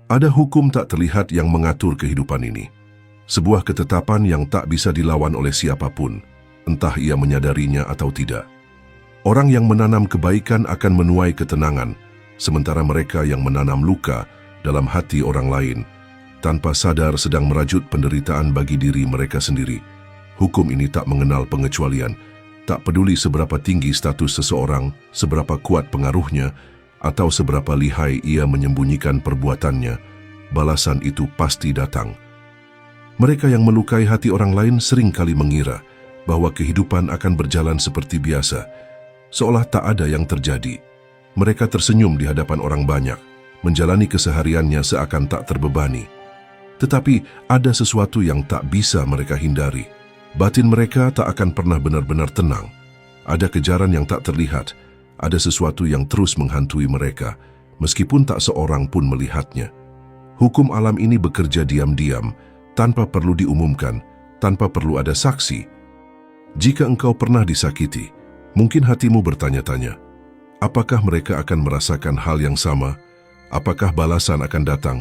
Ada hukum tak terlihat yang mengatur kehidupan ini. Sebuah ketetapan yang tak bisa dilawan oleh siapapun, entah ia menyadarinya atau tidak. Orang yang menanam kebaikan akan menuai ketenangan, sementara mereka yang menanam luka dalam hati orang lain, tanpa sadar sedang merajut penderitaan bagi diri mereka sendiri. Hukum ini tak mengenal pengecualian, tak peduli seberapa tinggi status seseorang, seberapa kuat pengaruhnya, atau seberapa lihai ia menyembunyikan perbuatannya, balasan itu pasti datang. Mereka yang melukai hati orang lain seringkali mengira bahwa kehidupan akan berjalan seperti biasa, seolah tak ada yang terjadi. Mereka tersenyum di hadapan orang banyak, menjalani kesehariannya seakan tak terbebani. Tetapi ada sesuatu yang tak bisa mereka hindari. Batin mereka tak akan pernah benar-benar tenang. Ada kejaran yang tak terlihat, ada sesuatu yang terus menghantui mereka, meskipun tak seorang pun melihatnya. Hukum alam ini bekerja diam-diam, tanpa perlu diumumkan, tanpa perlu ada saksi. Jika engkau pernah disakiti, mungkin hatimu bertanya-tanya, apakah mereka akan merasakan hal yang sama? Apakah balasan akan datang?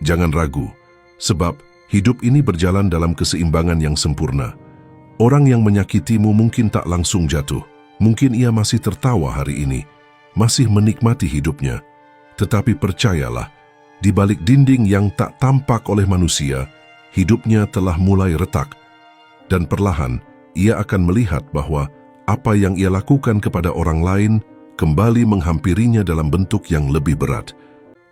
Jangan ragu, sebab hidup ini berjalan dalam keseimbangan yang sempurna. Orang yang menyakitimu mungkin tak langsung jatuh. Mungkin ia masih tertawa hari ini, masih menikmati hidupnya. Tetapi percayalah, di balik dinding yang tak tampak oleh manusia, hidupnya telah mulai retak. Dan perlahan, ia akan melihat bahwa apa yang ia lakukan kepada orang lain kembali menghampirinya dalam bentuk yang lebih berat.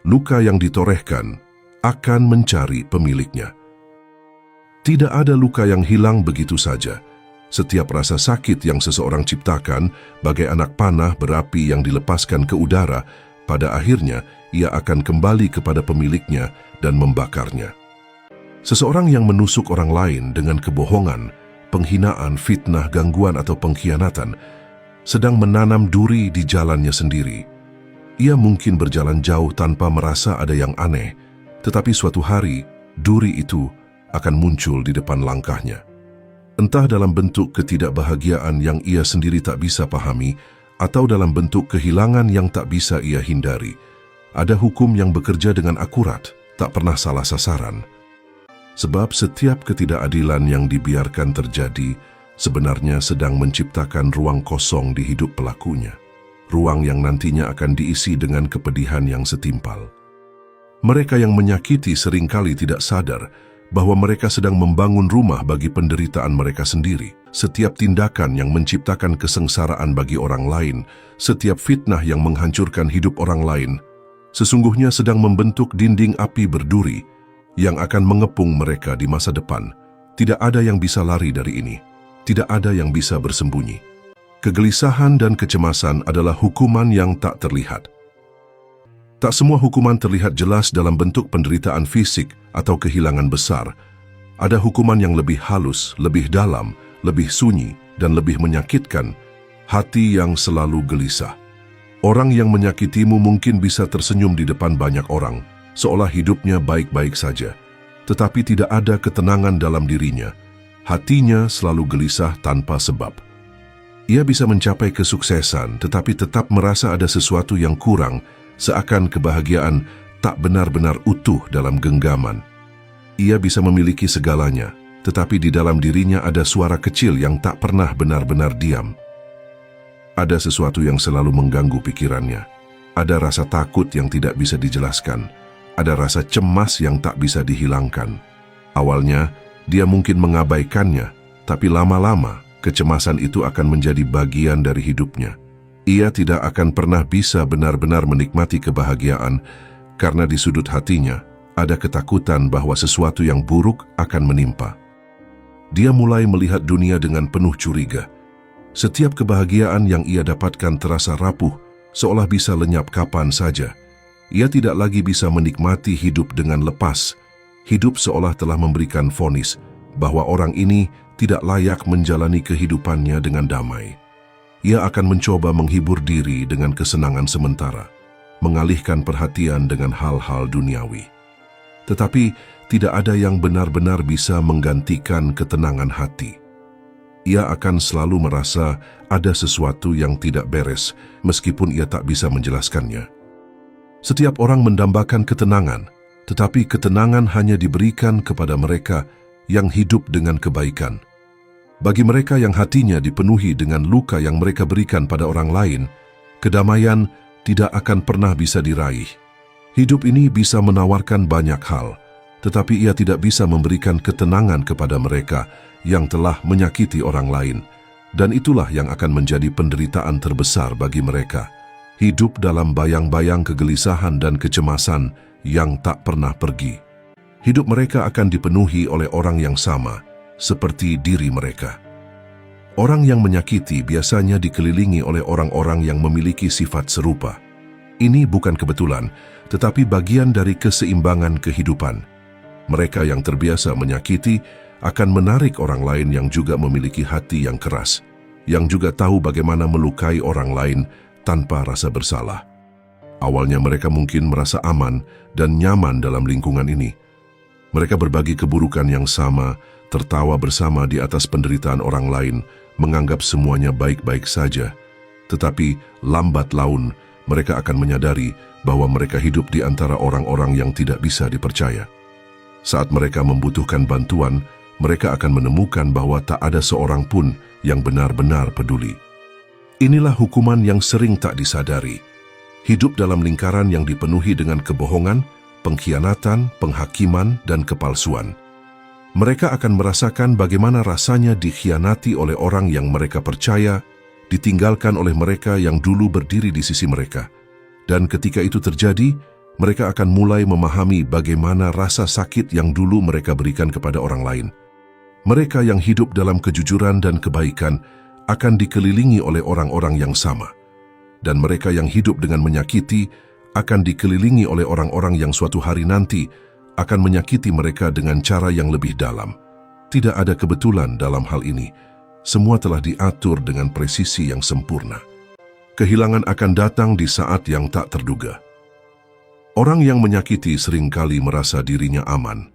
Luka yang ditorehkan akan mencari pemiliknya. Tidak ada luka yang hilang begitu saja. Setiap rasa sakit yang seseorang ciptakan, bagai anak panah berapi yang dilepaskan ke udara, pada akhirnya ia akan kembali kepada pemiliknya dan membakarnya. Seseorang yang menusuk orang lain dengan kebohongan, penghinaan, fitnah, gangguan atau pengkhianatan, sedang menanam duri di jalannya sendiri. Ia mungkin berjalan jauh tanpa merasa ada yang aneh, tetapi suatu hari, duri itu akan muncul di depan langkahnya. Entah dalam bentuk ketidakbahagiaan yang ia sendiri tak bisa pahami, atau dalam bentuk kehilangan yang tak bisa ia hindari. Ada hukum yang bekerja dengan akurat, tak pernah salah sasaran. Sebab setiap ketidakadilan yang dibiarkan terjadi, sebenarnya sedang menciptakan ruang kosong di hidup pelakunya. Ruang yang nantinya akan diisi dengan kepedihan yang setimpal. Mereka yang menyakiti seringkali tidak sadar bahwa mereka sedang membangun rumah bagi penderitaan mereka sendiri. Setiap tindakan yang menciptakan kesengsaraan bagi orang lain, setiap fitnah yang menghancurkan hidup orang lain, sesungguhnya sedang membentuk dinding api berduri yang akan mengepung mereka di masa depan. Tidak ada yang bisa lari dari ini. Tidak ada yang bisa bersembunyi. Kegelisahan dan kecemasan adalah hukuman yang tak terlihat. Tak semua hukuman terlihat jelas dalam bentuk penderitaan fisik atau kehilangan besar. Ada hukuman yang lebih halus, lebih dalam, lebih sunyi, dan lebih menyakitkan. Hati yang selalu gelisah. Orang yang menyakitimu mungkin bisa tersenyum di depan banyak orang, seolah hidupnya baik-baik saja. Tetapi tidak ada ketenangan dalam dirinya. Hatinya selalu gelisah tanpa sebab. Ia bisa mencapai kesuksesan, tetapi tetap merasa ada sesuatu yang kurang, seakan kebahagiaan tak benar-benar utuh dalam genggaman. Ia bisa memiliki segalanya, tetapi di dalam dirinya ada suara kecil yang tak pernah benar-benar diam. Ada sesuatu yang selalu mengganggu pikirannya. Ada rasa takut yang tidak bisa dijelaskan. Ada rasa cemas yang tak bisa dihilangkan. Awalnya, dia mungkin mengabaikannya, tapi lama-lama kecemasan itu akan menjadi bagian dari hidupnya. Ia tidak akan pernah bisa benar-benar menikmati kebahagiaan karena di sudut hatinya ada ketakutan bahwa sesuatu yang buruk akan menimpa. Dia mulai melihat dunia dengan penuh curiga. Setiap kebahagiaan yang ia dapatkan terasa rapuh, seolah bisa lenyap kapan saja. Ia tidak lagi bisa menikmati hidup dengan lepas. Hidup seolah telah memberikan vonis bahwa orang ini tidak layak menjalani kehidupannya dengan damai. Ia akan mencoba menghibur diri dengan kesenangan sementara, mengalihkan perhatian dengan hal-hal duniawi. Tetapi tidak ada yang benar-benar bisa menggantikan ketenangan hati. Ia akan selalu merasa ada sesuatu yang tidak beres, meskipun ia tak bisa menjelaskannya. Setiap orang mendambakan ketenangan, tetapi ketenangan hanya diberikan kepada mereka yang hidup dengan kebaikan. Bagi mereka yang hatinya dipenuhi dengan luka yang mereka berikan pada orang lain, kedamaian tidak akan pernah bisa diraih. Hidup ini bisa menawarkan banyak hal, tetapi ia tidak bisa memberikan ketenangan kepada mereka yang telah menyakiti orang lain. Dan itulah yang akan menjadi penderitaan terbesar bagi mereka. Hidup dalam bayang-bayang kegelisahan dan kecemasan yang tak pernah pergi. Hidup mereka akan dipenuhi oleh orang yang sama, seperti diri mereka. Orang yang menyakiti biasanya dikelilingi oleh orang-orang yang memiliki sifat serupa. Ini bukan kebetulan, tetapi bagian dari keseimbangan kehidupan. Mereka yang terbiasa menyakiti akan menarik orang lain yang juga memiliki hati yang keras, yang juga tahu bagaimana melukai orang lain tanpa rasa bersalah. Awalnya mereka mungkin merasa aman dan nyaman dalam lingkungan ini. Mereka berbagi keburukan yang sama, tertawa bersama di atas penderitaan orang lain, menganggap semuanya baik-baik saja. Tetapi lambat laun mereka akan menyadari bahwa mereka hidup di antara orang-orang yang tidak bisa dipercaya. Saat mereka membutuhkan bantuan, mereka akan menemukan bahwa tak ada seorang pun yang benar-benar peduli. Inilah hukuman yang sering tak disadari. Hidup dalam lingkaran yang dipenuhi dengan kebohongan, pengkhianatan, penghakiman, dan kepalsuan. Mereka akan merasakan bagaimana rasanya dikhianati oleh orang yang mereka percaya, ditinggalkan oleh mereka yang dulu berdiri di sisi mereka. Dan ketika itu terjadi, mereka akan mulai memahami bagaimana rasa sakit yang dulu mereka berikan kepada orang lain. Mereka yang hidup dalam kejujuran dan kebaikan akan dikelilingi oleh orang-orang yang sama. Dan mereka yang hidup dengan menyakiti akan dikelilingi oleh orang-orang yang suatu hari nanti akan menyakiti mereka dengan cara yang lebih dalam. Tidak ada kebetulan dalam hal ini. Semua telah diatur dengan presisi yang sempurna. Kehilangan akan datang di saat yang tak terduga. Orang yang menyakiti seringkali merasa dirinya aman.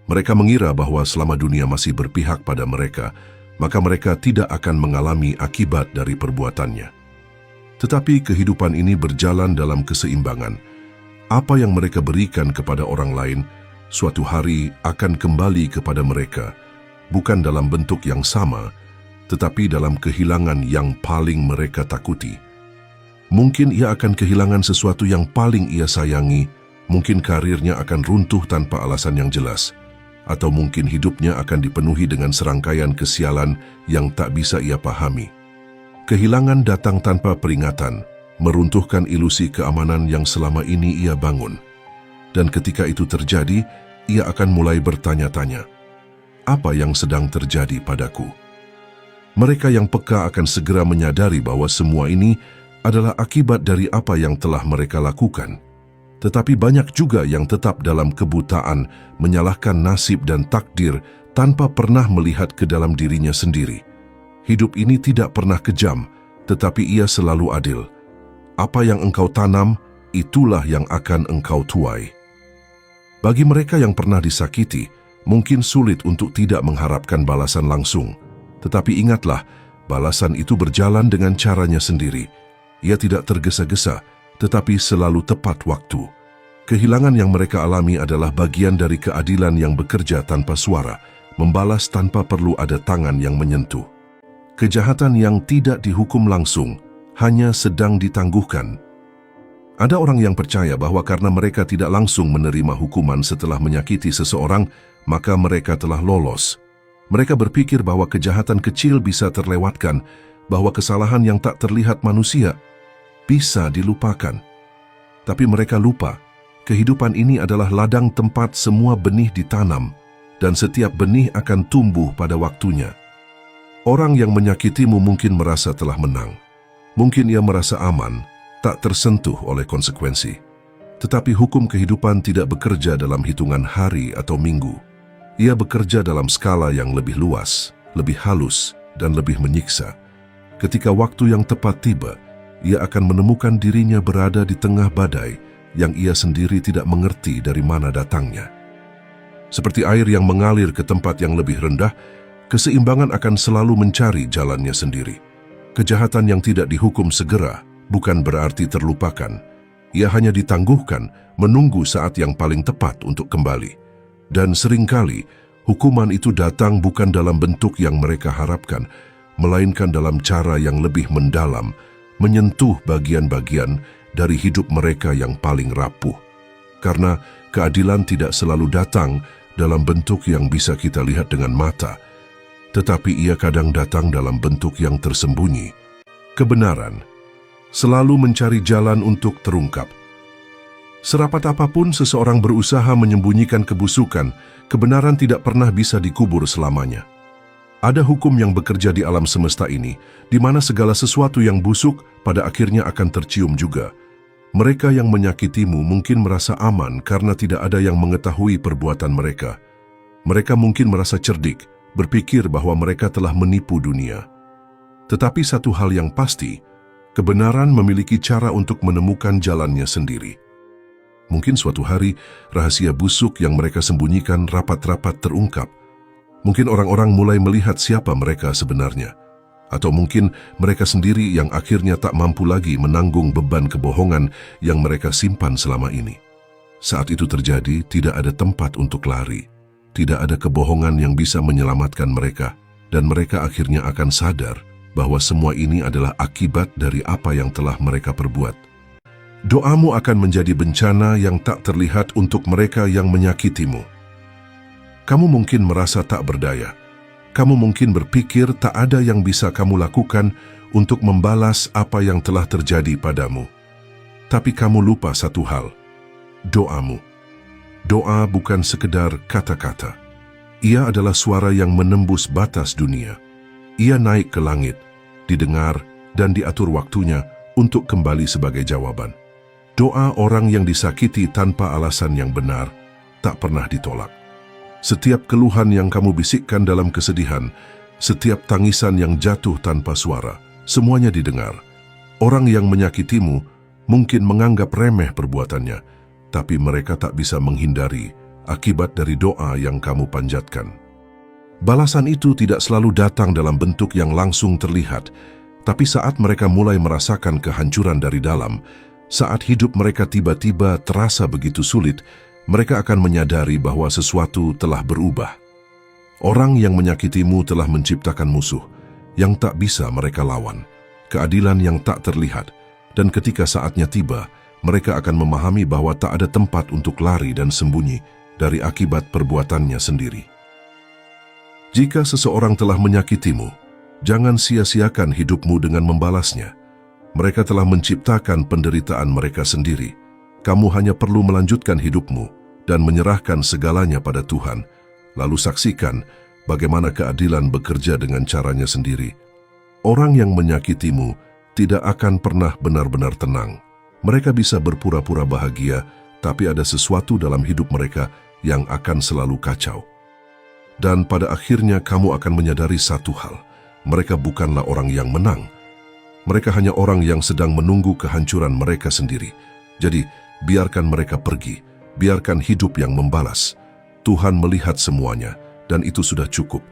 Mereka mengira bahwa selama dunia masih berpihak pada mereka, maka mereka tidak akan mengalami akibat dari perbuatannya. Tetapi kehidupan ini berjalan dalam keseimbangan. Apa yang mereka berikan kepada orang lain, suatu hari akan kembali kepada mereka, bukan dalam bentuk yang sama, tetapi dalam kehilangan yang paling mereka takuti. Mungkin ia akan kehilangan sesuatu yang paling ia sayangi, mungkin karirnya akan runtuh tanpa alasan yang jelas, atau mungkin hidupnya akan dipenuhi dengan serangkaian kesialan yang tak bisa ia pahami. Kehilangan datang tanpa peringatan, meruntuhkan ilusi keamanan yang selama ini ia bangun. Dan ketika itu terjadi, ia akan mulai bertanya-tanya, apa yang sedang terjadi padaku? Mereka yang peka akan segera menyadari bahwa semua ini adalah akibat dari apa yang telah mereka lakukan. Tetapi banyak juga yang tetap dalam kebutaan, menyalahkan nasib dan takdir tanpa pernah melihat ke dalam dirinya sendiri. Hidup ini tidak pernah kejam, tetapi ia selalu adil. Apa yang engkau tanam, itulah yang akan engkau tuai. Bagi mereka yang pernah disakiti, mungkin sulit untuk tidak mengharapkan balasan langsung. Tetapi ingatlah, balasan itu berjalan dengan caranya sendiri. Ia tidak tergesa-gesa, tetapi selalu tepat waktu. Kehilangan yang mereka alami adalah bagian dari keadilan yang bekerja tanpa suara, membalas tanpa perlu ada tangan yang menyentuh. Kejahatan yang tidak dihukum langsung, hanya sedang ditangguhkan. Ada orang yang percaya bahwa karena mereka tidak langsung menerima hukuman setelah menyakiti seseorang, maka mereka telah lolos. Mereka berpikir bahwa kejahatan kecil bisa terlewatkan, bahwa kesalahan yang tak terlihat manusia bisa dilupakan. Tapi mereka lupa, kehidupan ini adalah ladang tempat semua benih ditanam, dan setiap benih akan tumbuh pada waktunya. Orang yang menyakitimu mungkin merasa telah menang. Mungkin ia merasa aman, tak tersentuh oleh konsekuensi. Tetapi hukum kehidupan tidak bekerja dalam hitungan hari atau minggu. Ia bekerja dalam skala yang lebih luas, lebih halus, dan lebih menyiksa. Ketika waktu yang tepat tiba, ia akan menemukan dirinya berada di tengah badai yang ia sendiri tidak mengerti dari mana datangnya. Seperti air yang mengalir ke tempat yang lebih rendah, keseimbangan akan selalu mencari jalannya sendiri. Kejahatan yang tidak dihukum segera bukan berarti terlupakan. Ia hanya ditangguhkan, menunggu saat yang paling tepat untuk kembali. Dan seringkali, hukuman itu datang bukan dalam bentuk yang mereka harapkan, melainkan dalam cara yang lebih mendalam, menyentuh bagian-bagian dari hidup mereka yang paling rapuh. Karena keadilan tidak selalu datang dalam bentuk yang bisa kita lihat dengan mata, tetapi ia kadang datang dalam bentuk yang tersembunyi. Kebenaran selalu mencari jalan untuk terungkap. Serapat apapun seseorang berusaha menyembunyikan kebusukan, kebenaran tidak pernah bisa dikubur selamanya. Ada hukum yang bekerja di alam semesta ini, di mana segala sesuatu yang busuk pada akhirnya akan tercium juga. Mereka yang menyakitimu mungkin merasa aman karena tidak ada yang mengetahui perbuatan mereka. Mereka mungkin merasa cerdik, berpikir bahwa mereka telah menipu dunia. Tetapi satu hal yang pasti, kebenaran memiliki cara untuk menemukan jalannya sendiri. Mungkin suatu hari, rahasia busuk yang mereka sembunyikan rapat-rapat terungkap. Mungkin orang-orang mulai melihat siapa mereka sebenarnya. Atau mungkin mereka sendiri yang akhirnya tak mampu lagi menanggung beban kebohongan yang mereka simpan selama ini. Saat itu terjadi, tidak ada tempat untuk lari. Tidak ada kebohongan yang bisa menyelamatkan mereka. Dan mereka akhirnya akan sadar bahwa semua ini adalah akibat dari apa yang telah mereka perbuat. Doamu akan menjadi bencana yang tak terlihat untuk mereka yang menyakitimu. Kamu mungkin merasa tak berdaya. Kamu mungkin berpikir tak ada yang bisa kamu lakukan untuk membalas apa yang telah terjadi padamu. Tapi kamu lupa satu hal, doamu. Doa bukan sekedar kata-kata. Ia adalah suara yang menembus batas dunia. Ia naik ke langit, didengar dan diatur waktunya untuk kembali sebagai jawaban. Doa orang yang disakiti tanpa alasan yang benar tak pernah ditolak. Setiap keluhan yang kamu bisikkan dalam kesedihan, setiap tangisan yang jatuh tanpa suara, semuanya didengar. Orang yang menyakitimu mungkin menganggap remeh perbuatannya, tapi mereka tak bisa menghindari akibat dari doa yang kamu panjatkan. Balasan itu tidak selalu datang dalam bentuk yang langsung terlihat, tapi saat mereka mulai merasakan kehancuran dari dalam, saat hidup mereka tiba-tiba terasa begitu sulit, mereka akan menyadari bahwa sesuatu telah berubah. Orang yang menyakitimu telah menciptakan musuh yang tak bisa mereka lawan, keadilan yang tak terlihat, dan ketika saatnya tiba, mereka akan memahami bahwa tak ada tempat untuk lari dan sembunyi dari akibat perbuatannya sendiri. Jika seseorang telah menyakitimu, jangan sia-siakan hidupmu dengan membalasnya. Mereka telah menciptakan penderitaan mereka sendiri. Kamu hanya perlu melanjutkan hidupmu dan menyerahkan segalanya pada Tuhan, lalu saksikan bagaimana keadilan bekerja dengan caranya sendiri. Orang yang menyakitimu tidak akan pernah benar-benar tenang. Mereka bisa berpura-pura bahagia, tapi ada sesuatu dalam hidup mereka yang akan selalu kacau. Dan pada akhirnya kamu akan menyadari satu hal, mereka bukanlah orang yang menang. Mereka hanya orang yang sedang menunggu kehancuran mereka sendiri. Jadi, biarkan mereka pergi, biarkan hidup yang membalas. Tuhan melihat semuanya, dan itu sudah cukup.